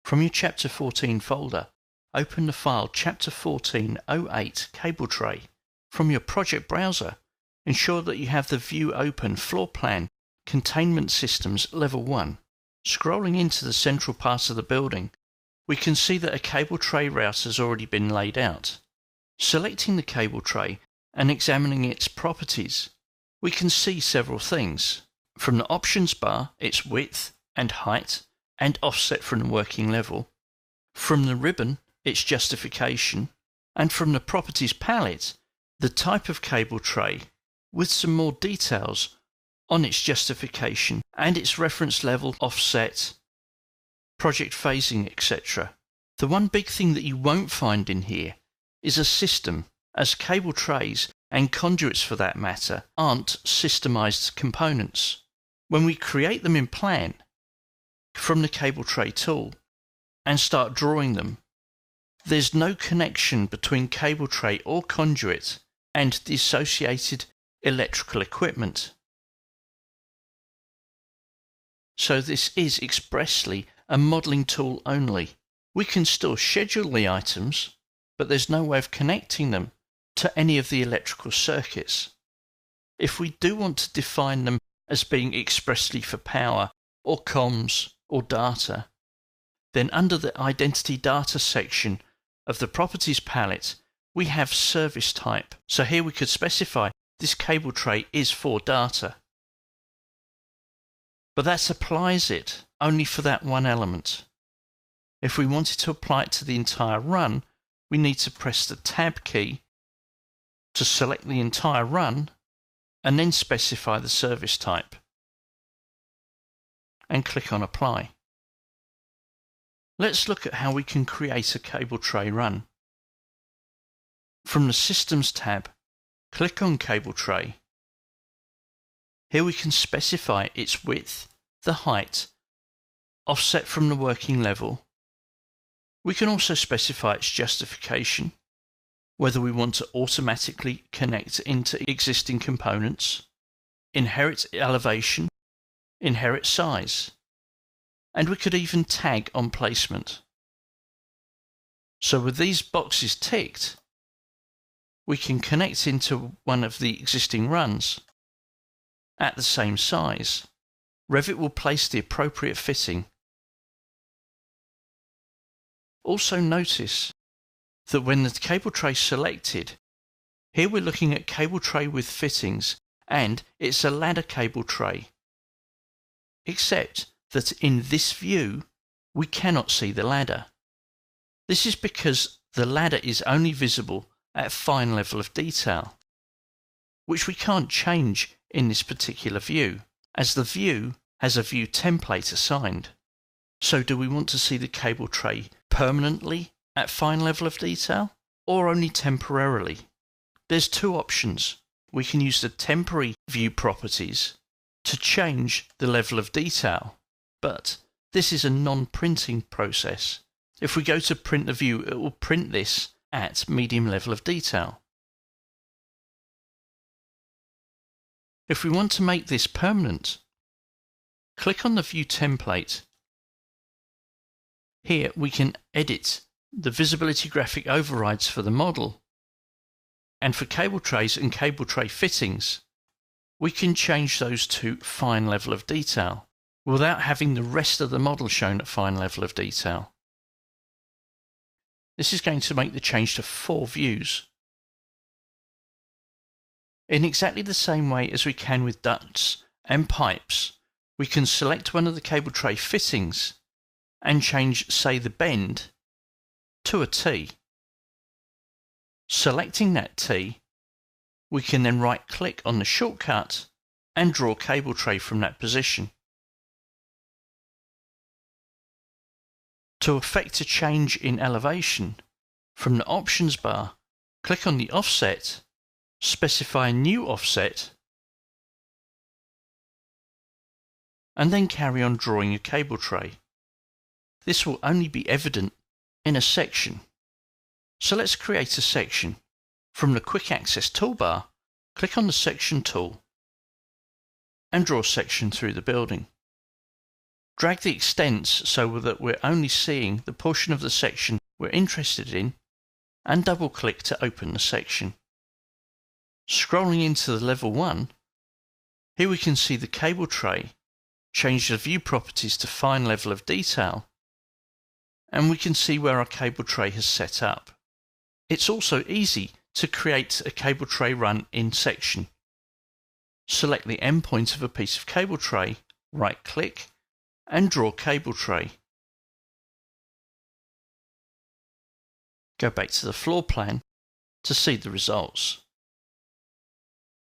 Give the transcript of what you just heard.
From your Chapter 14 folder, open the file Chapter 1408 Cable Tray. From your project browser, ensure that you have the view open Floor Plan Containment Systems Level 1. Scrolling into the central part of the building, we can see that a cable tray route has already been laid out. Selecting the cable tray and examining its properties, we can see several things. From the options bar, its width and height and offset from the working level. From the ribbon, its justification. And from the properties palette, the type of cable tray with some more details on its justification and its reference level, offset, project phasing, etc. The one big thing that you won't find in here is a system, as cable trays and conduits for that matter aren't systemized components. When we create them in plan from the cable tray tool and start drawing them, there's no connection between cable tray or conduit and the associated electrical equipment. So this is expressly a modelling tool only. We can still schedule the items, but there's no way of connecting them to any of the electrical circuits. If we do want to define them as being expressly for power or comms or data, then under the Identity Data section of the Properties palette, we have Service Type. So here we could specify this cable tray is for data. But that applies it only for that one element. If we wanted to apply it to the entire run, we need to press the Tab key to select the entire run and then specify the service type and click on Apply. Let's look at how we can create a cable tray run. From the Systems tab, click on Cable Tray. Here we can specify its width, the height, offset from the working level. We can also specify its justification, whether we want to automatically connect into existing components, inherit elevation, inherit size, and we could even tag on placement. So with these boxes ticked, we can connect into one of the existing runs at the same size. Revit will place the appropriate fitting. Also notice that when the cable tray is selected, here we're looking at cable tray with fittings and it's a ladder cable tray. Except that in this view, we cannot see the ladder. This is because the ladder is only visible at fine level of detail, which we can't change in this particular view, as the view has a view template assigned. So do we want to see the cable tray permanently at fine level of detail, or only temporarily? There's two options. We can use the temporary view properties to change the level of detail, but this is a non-printing process. If we go to print the view, it will print this at medium level of detail. If we want to make this permanent, click on the view template. Here we can edit the visibility graphic overrides for the model, and for cable trays and cable tray fittings, we can change those to fine level of detail without having the rest of the model shown at fine level of detail. This is going to make the change to 4 views. In exactly the same way as we can with ducts and pipes, we can select one of the cable tray fittings and change, say, the bend to a T. Selecting that T, we can then right-click on the shortcut and draw cable tray from that position. To effect a change in elevation, from the options bar, click on the offset, specify a new offset, and then carry on drawing a cable tray. This will only be evident in a section. So let's create a section. From the Quick Access toolbar, click on the Section tool and draw a section through the building. Drag the extents so that we're only seeing the portion of the section we're interested in, and double-click to open the section. Scrolling into the level 1, here we can see the cable tray, change the view properties to fine level of detail, and we can see where our cable tray has set up. It's also easy to create a cable tray run in section. Select the endpoint of a piece of cable tray, right-click, and draw cable tray. Go back to the floor plan to see the results.